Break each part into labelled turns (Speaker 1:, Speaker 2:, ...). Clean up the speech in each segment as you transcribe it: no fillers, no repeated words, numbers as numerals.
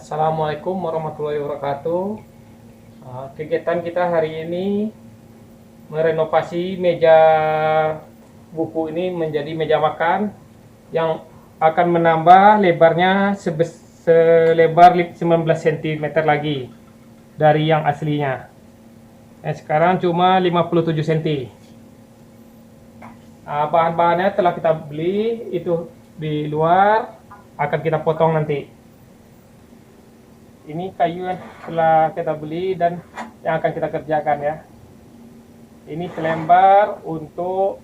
Speaker 1: Assalamualaikum warahmatullahi wabarakatuh. Kegiatan kita hari ini merenovasi meja buku ini menjadi meja makan yang akan menambah lebarnya selebar 19 cm lagi dari yang aslinya. Sekarang cuma 57 cm. Bahan-bahannya telah kita beli, itu di luar, akan kita potong nanti. Ini kayu yang telah kita beli dan yang akan kita kerjakan ya. Ini selembar untuk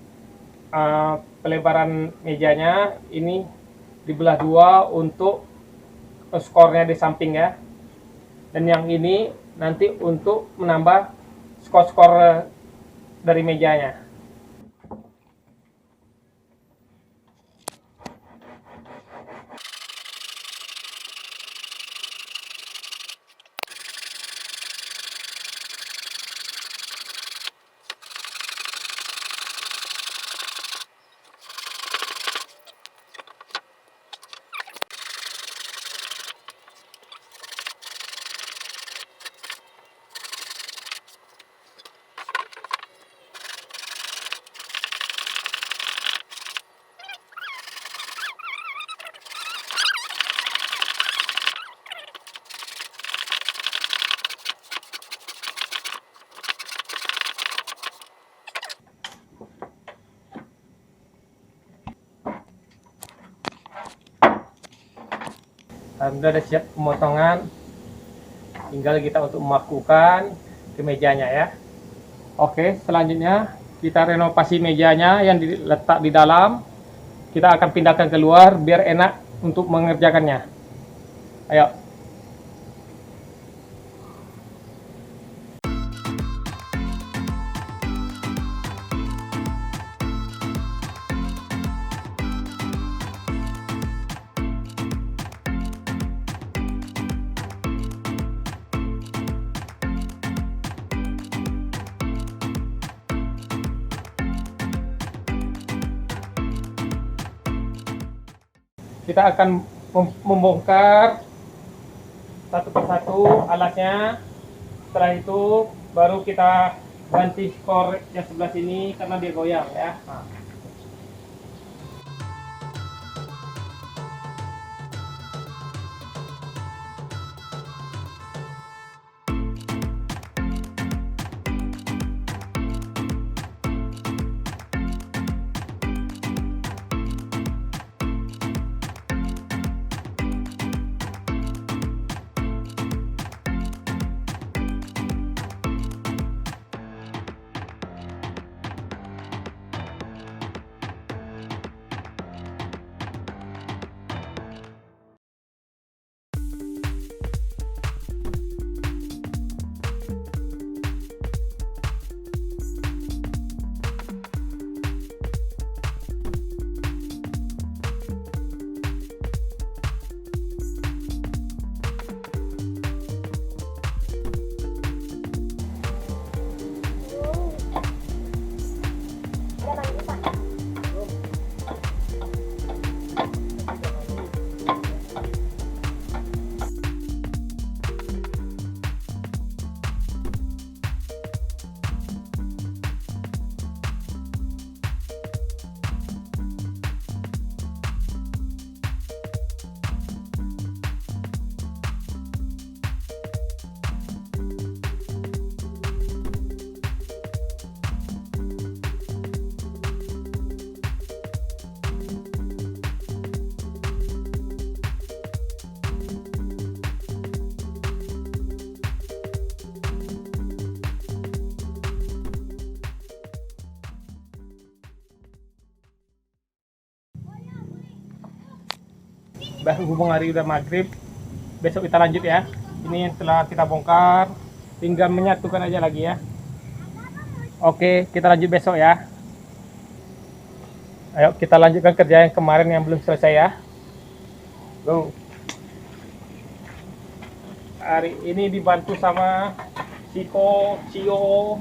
Speaker 1: pelebaran mejanya. Ini dibelah dua untuk skornya di samping ya. Dan yang ini nanti untuk menambah skor-skor dari mejanya. Sudah ada siap pemotongan, tinggal kita untuk melakukan ke mejanya ya. Oke, selanjutnya kita renovasi mejanya yang diletak di dalam, kita akan pindahkan keluar biar enak untuk mengerjakannya. Ayo. Kita akan membongkar satu persatu alatnya. Setelah itu baru kita ganti skor yang sebelah sini karena dia goyang ya. Berhubung hari udah maghrib, besok kita lanjut ya. Ini yang telah kita bongkar, Tinggal menyatukan aja lagi ya. Oke, kita lanjut besok ya. Ayo kita lanjutkan kerja yang kemarin yang belum selesai ya. Go. Hari ini dibantu sama Ciko, Cio.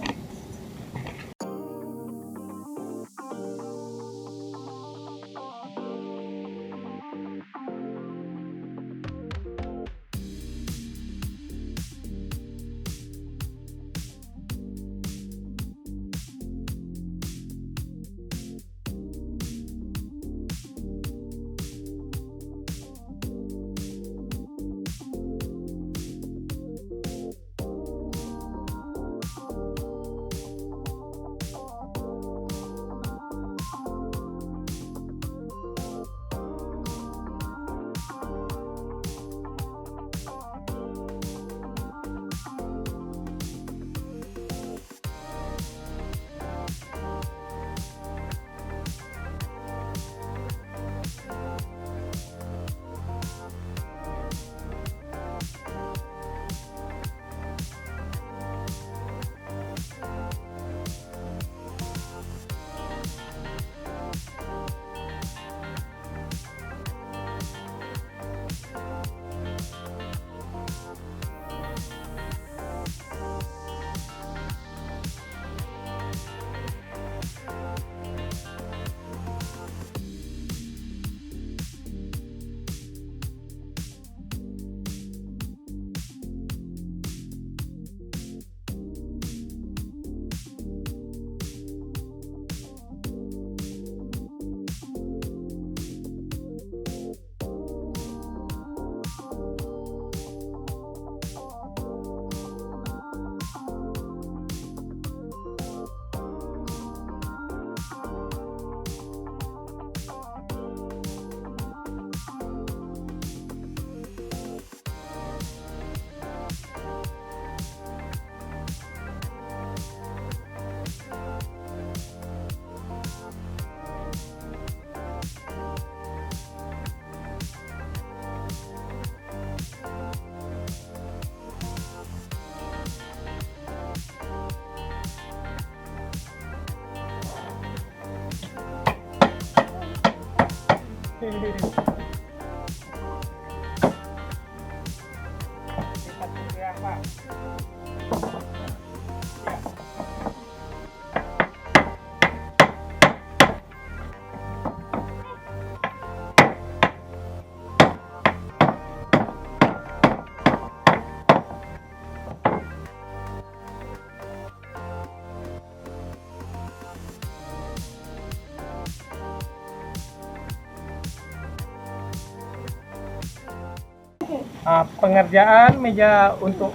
Speaker 1: Pengerjaan meja untuk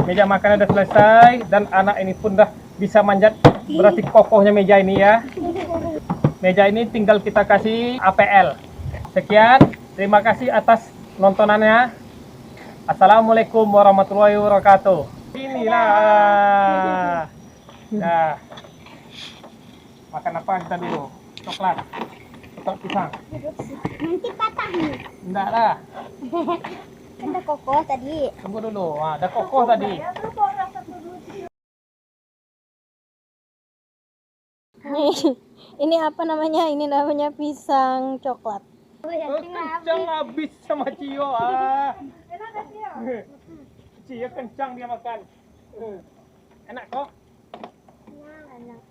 Speaker 1: meja makan sudah selesai dan anak ini pun dah bisa manjat, berarti kokohnya meja ini ya. Meja ini tinggal kita kasih APL. Sekian, terima kasih atas nontonannya. Assalamualaikum warahmatullahi wabarakatuh. Inilah. Nah, makan apa kita dulu? Coklat. Coklat pisang.
Speaker 2: Nanti patah nih.
Speaker 1: Enggak lah.
Speaker 2: Kan ada kokoh tadi.
Speaker 1: Tunggu dulu. Nah, ada kokoh tadi.
Speaker 2: Ini apa namanya? Ini namanya pisang coklat.
Speaker 1: Kencang habis sama Cio. Cio kencang dia makan. Enak kok?
Speaker 2: Enak.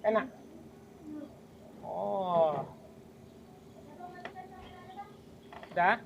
Speaker 1: Enak. Oh. Dah?